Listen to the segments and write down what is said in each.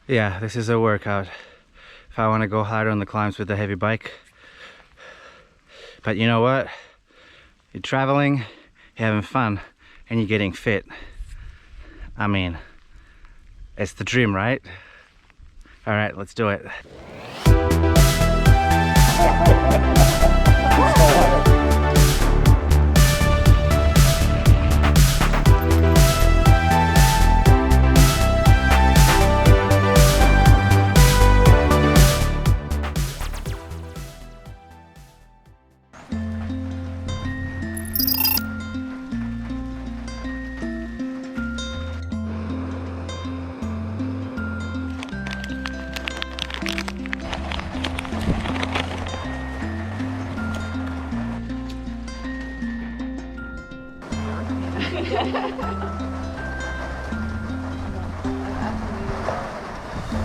Yeah, this is a workout if I want to go harder on the climbs with the heavy bike. But you know what? You're traveling, you're having fun, and you're getting fit. I mean, it's the dream, right? All right, let's do it.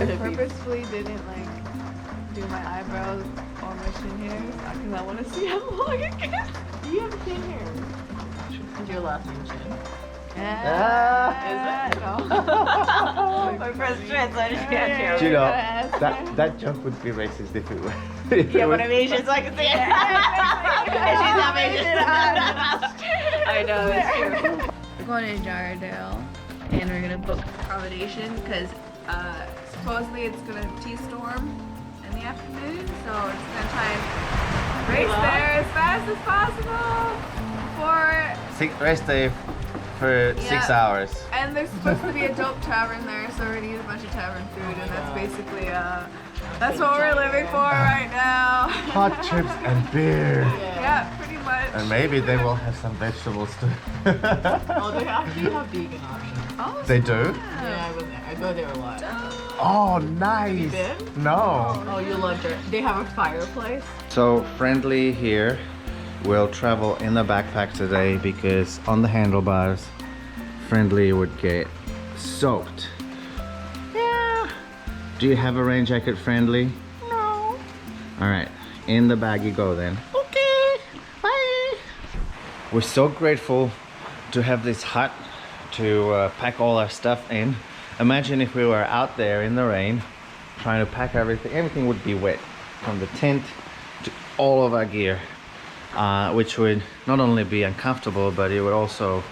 I purposefully didn't like do my eyebrows or my chin hairs because I want to see how long it gets. You have chin hair. Is your last name Chin? Is it? No. My first chance, I just can't hear. Do you know, that joke would be racist if it was. Yeah, but I'm Asian, so I can say it. She's not Asian. I know, that's true. We're going to Jardale and we're gonna book accommodation because supposedly it's gonna T-storm in the afternoon, so it's gonna try and race there as fast as possible for. Rest day for 6 hours. And there's supposed to be a dope tavern there, so we're gonna eat a bunch of tavern food, and that's basically that's what we're living for right now. Hot chips and beer. Yeah, pretty much. And maybe they will have some vegetables too. Oh, they actually have vegan options. Oh, They do? Yeah, I go there a lot. Oh, nice. You been? No. Oh, you love it. They have a fireplace. So Friendly here will travel in the backpack today because on the handlebars, Friendly would get soaked. Yeah. Do you have a rain jacket, Friendly? No. All right, in the bag you go then. Okay, bye. We're so grateful to have this hut to pack all our stuff in. Imagine if we were out there in the rain trying to pack everything. Everything would be wet from the tent to all of our gear, which would not only be uncomfortable, but it would also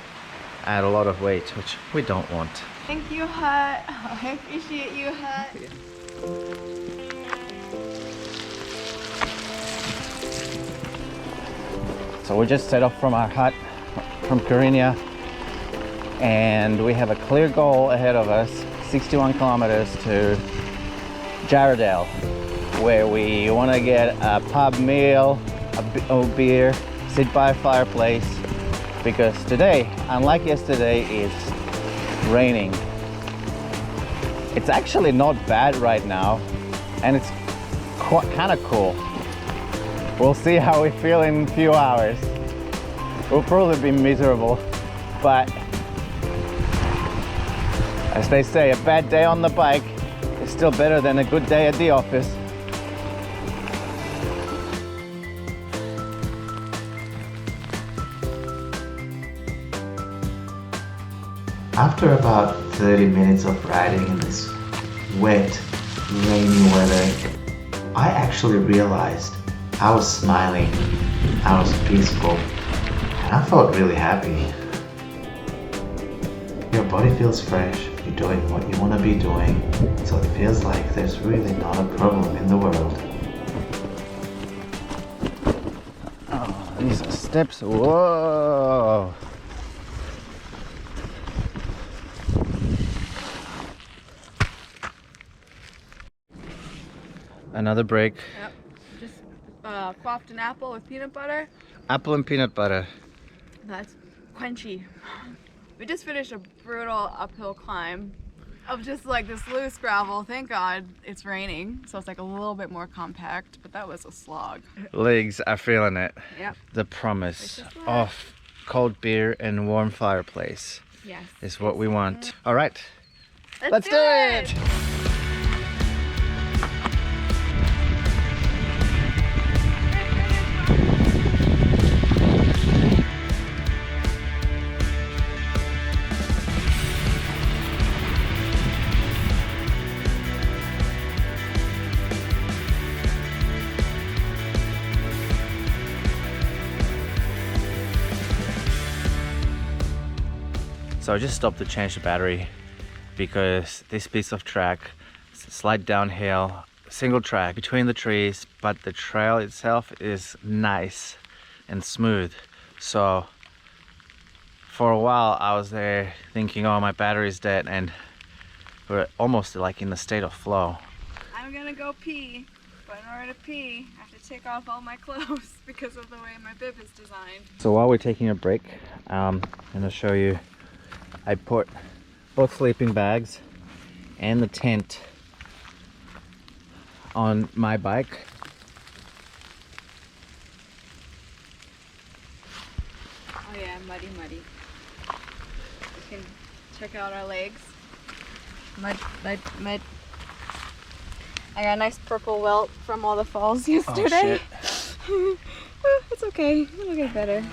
add a lot of weight, which we don't want. Thank you, hut. I appreciate you, hut. So we just set off from our hut from Carina, and we have a clear goal ahead of us, 61 kilometers to Jardale, where we want to get a pub meal, a beer, sit by a fireplace, because today, unlike yesterday, it's raining. It's actually not bad right now, and it's kind of cool. We'll see how we feel in a few hours. We'll probably be miserable, but as they say, a bad day on the bike is still better than a good day at the office. After about 30 minutes of riding in this wet, rainy weather, I actually realized I was smiling, I was peaceful, and I felt really happy. Your body feels fresh, you're doing what you want to be doing, so it feels like there's really not a problem in the world. Oh, these are steps. Whoa! Another break. Yep. Just quaffed an apple with peanut butter. Apple and peanut butter. That's quenchy. We just finished a brutal uphill climb of just like this loose gravel. Thank God it's raining, so it's like a little bit more compact, but that was a slog. Legs are feeling it. Yep. The promise of cold beer and warm fireplace Yes. is what we want. All right, Let's do it! So I just stopped to change the battery because this piece of track, slight downhill, single track between the trees, but the trail itself is nice and smooth. So for a while I was there thinking, oh, my battery's dead, and we're almost like in a state of flow. I'm gonna go pee, but in order to pee, I have to take off all my clothes because of the way my bib is designed. So while we're taking a break, I'm gonna show you, I put both sleeping bags and the tent on my bike. Oh yeah, muddy. You can check out our legs. Mud. I got a nice purple welt from all the falls yesterday. Oh, shit. It's okay, it'll get better.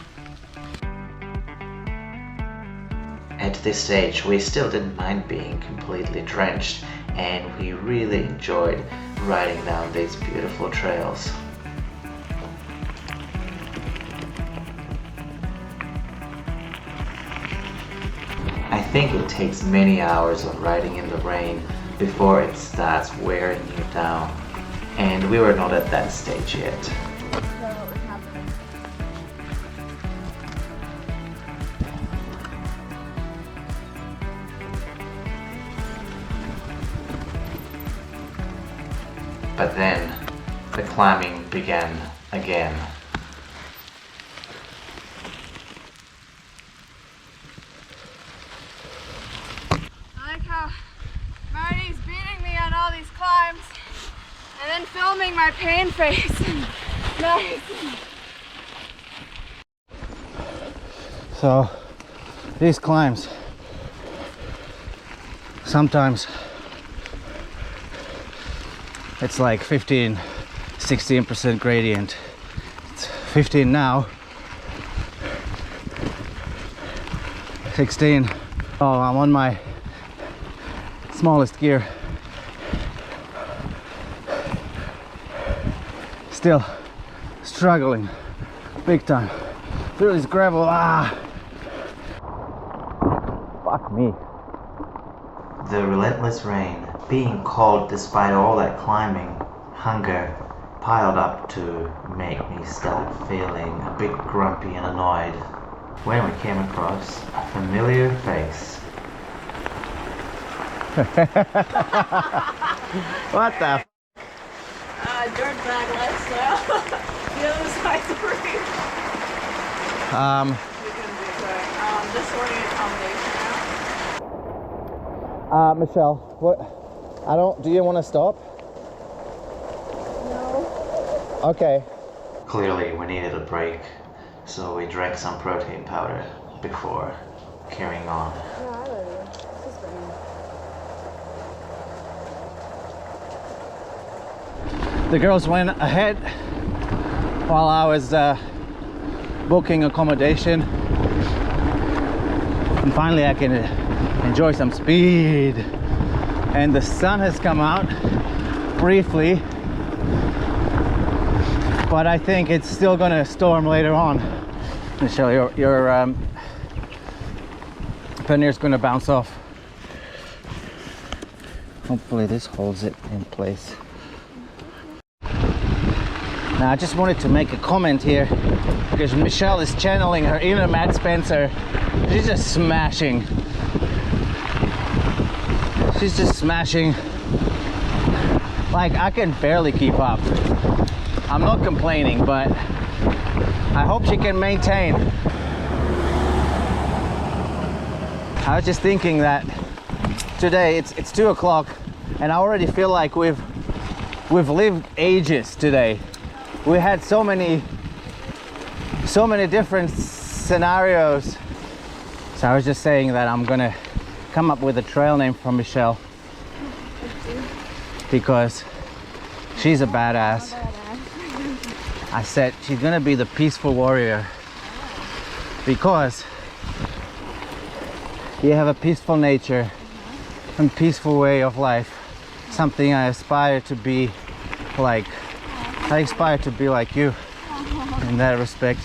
At this stage, we still didn't mind being completely drenched, and we really enjoyed riding down these beautiful trails. I think it takes many hours of riding in the rain before it starts wearing you down, and we were not at that stage yet. But then the climbing began again. I like how Marty's beating me on all these climbs and then filming my pain face. Nice. So these climbs, sometimes it's like 15-16% gradient. It's 15 now, 16. Oh, I'm on my smallest gear. Still struggling big time through this gravel. Fuck me. The relentless rain, being cold despite all that climbing, hunger, piled up to make me start feeling a bit grumpy and annoyed when we came across a familiar face. What the? Dirtbag lifestyle. The other side's free. This morning accommodation now. Michelle, what? Do you want to stop? No. Okay. Clearly we needed a break, so we drank some protein powder before carrying on. Yeah, I love you. This is great. The girls went ahead while I was booking accommodation, and finally I can enjoy some speed. And the sun has come out briefly, but I think it's still gonna storm later on. Michelle, your panniers gonna bounce off. Hopefully this holds it in place. Now I just wanted to make a comment here because Michelle is channeling her inner Matt Spencer. She's just smashing. She's just smashing. Like, I can barely keep up. I'm not complaining, but I hope she can maintain. I was just thinking that today it's 2 o'clock and I already feel like we've lived ages today. We had so many different scenarios. So I was just saying that I'm gonna come up with a trail name for Michelle because she's a badass. I said she's gonna be the peaceful warrior because you have a peaceful nature and peaceful way of life. Something I aspire to be like. I aspire to be like you in that respect.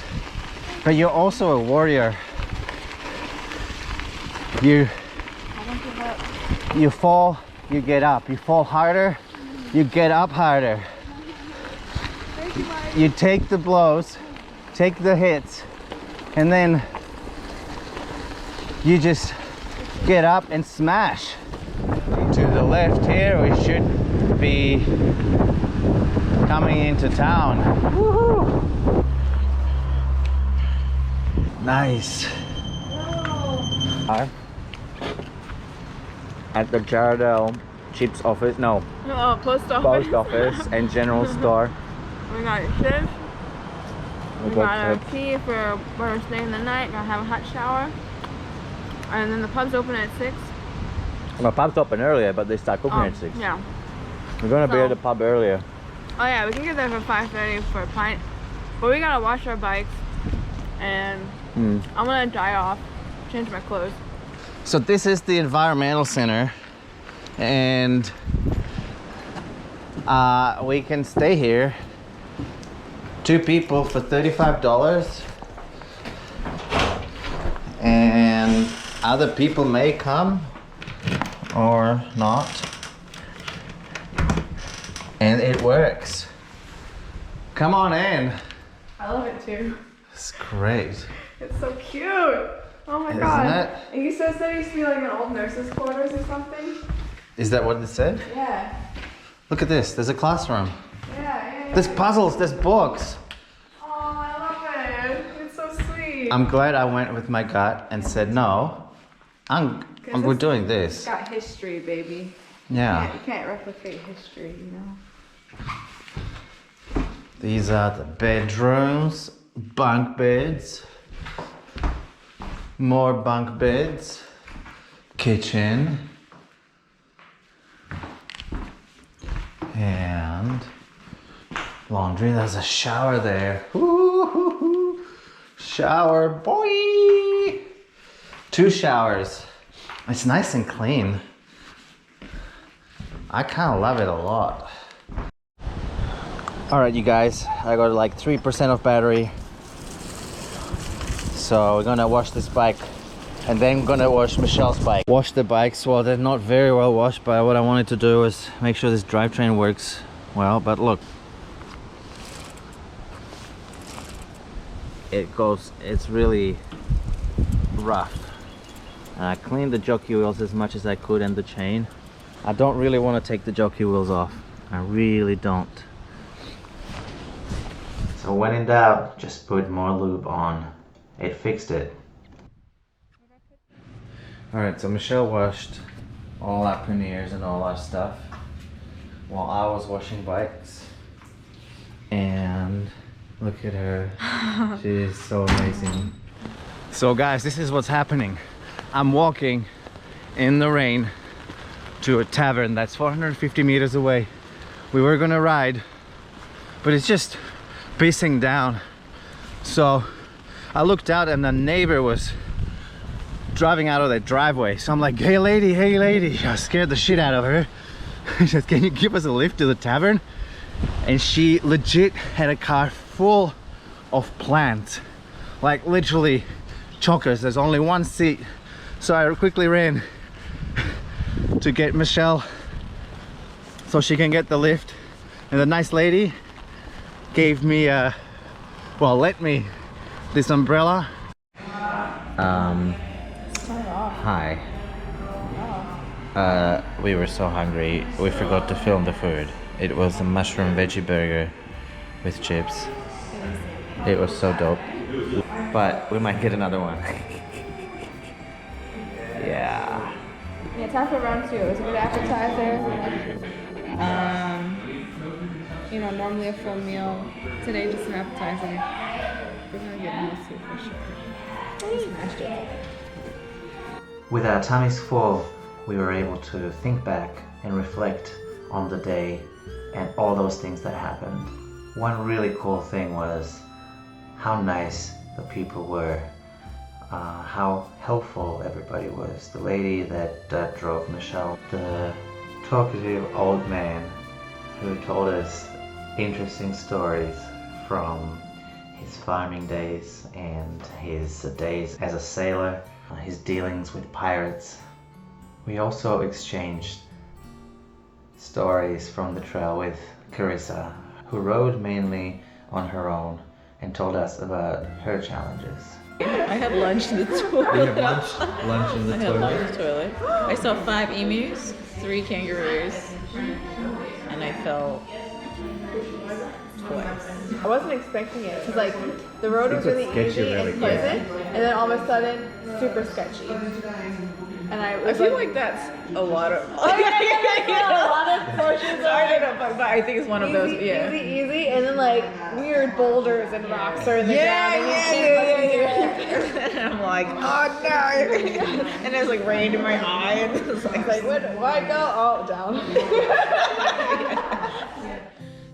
But you're also a warrior. You I don't give up. you fall, you get up. You fall harder, you get up harder. Thank you, Mike. You take the blows, take the hits, and then you just get up and smash. To the left here, we should be coming into town. Woohoo! Nice. At the Jardel chips office, no, Oh, post office. post office and general store. We got chips. We We got our got tea for where we're staying the night. Gonna have a hot shower. And then the pub's open at 6. my pub's open earlier, but they start cooking at 6. Yeah. We're gonna be So- at the pub earlier. Oh yeah, we can get there for 5:30 for a pint. But we gotta wash our bikes. And I'm gonna dry off, change my clothes. So this is the environmental center, and we can stay here, 2 people for $35, and other people may come or not, and it works. Come on in. I love it too. It's great. It's so cute. Oh my Isn't god. it? And you said there used to be like an old nurse's quarters or something? Is that what it said? Yeah. Look at this, there's a classroom. Yeah. There's puzzles, there's books. Oh, I love it. It's so sweet. I'm glad I went with my gut and said no. We're doing It's this. got history, baby. Yeah. You can't replicate history, you know? These are the bedrooms, bunk beds, more bunk beds, kitchen, and laundry. There's a shower there. Ooh, shower, boy! 2 showers. It's nice and clean. I kind of love it a lot. All right, you guys, I got like 3% of battery. So we're gonna wash this bike and then gonna wash Michelle's bike. Wash the bikes. Well, they're not very well washed, but what I wanted to do is make sure this drivetrain works well. But look, it's really rough. And I cleaned the jockey wheels as much as I could and the chain. I don't really want to take the jockey wheels off. I really don't. So when in doubt, just put more lube on. It fixed it. Alright, so Michelle washed all our panniers and all our stuff while I was washing bikes. And look at her. She is so amazing. So guys, this is what's happening. I'm walking in the rain to a tavern that's 450 meters away. We were gonna ride, but it's just pissing down. So I looked out and the neighbor was driving out of their driveway. So I'm like, hey lady, hey lady. I scared the shit out of her. She said, can you give us a lift to the tavern? And she legit had a car full of plants. Like literally chokers. There's only one seat. So I quickly ran to get Michelle so she can get the lift. And the nice lady gave me let me this umbrella. Hi. We were so hungry, we forgot to film the food. It was a mushroom veggie burger with chips. It was so dope. But we might get another one. Yeah. Yeah, time for round 2. It's a good appetizer. You know, normally a full meal. Today just an appetizer. We're gonna get meals too for sure. Smashed it. With our tummies full, we were able to think back and reflect on the day and all those things that happened. One really cool thing was how nice the people were, how helpful everybody was. The lady that drove Michelle, the talkative old man who told us interesting stories from his farming days and his days as a sailor. his dealings with pirates. We also exchanged stories from the trail with Carissa, who rode mainly on her own and told us about her challenges. I had lunch in the toilet. You have lunch in the I had lunch in toilet? the toilet. I saw 5 emus, 3 kangaroos, and I fell twice. I wasn't expecting it because like the road was It's really sketchy, easy really, and pleasant, and then all of a sudden super sketchy. And I I was feel like that's a lot of. a lot of portions I don't know, but I think it's one of those. Yeah. easy, and then like weird boulders and rocks are in the ground. And I'm like, oh no! And there's like rain in my eye, and it's like, Where do I go? Oh, down.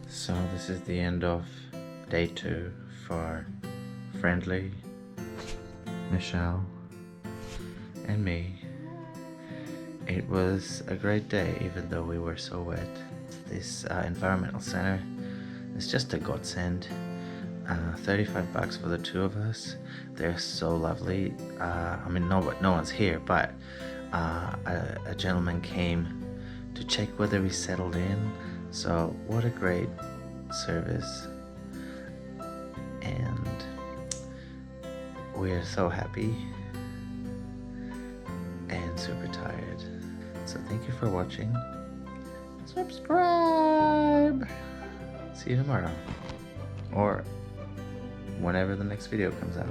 So this is the end of day 2 for Friendly, Michelle, and me. It was a great day, even though we were so wet. This environmental center is just a godsend. $35 for the 2 of us. They're so lovely. I mean, no one's here, but a gentleman came to check whether we settled in. So what a great service, and we are so happy and super tired. So thank you for watching. Subscribe. See you tomorrow, or whenever the next video comes out.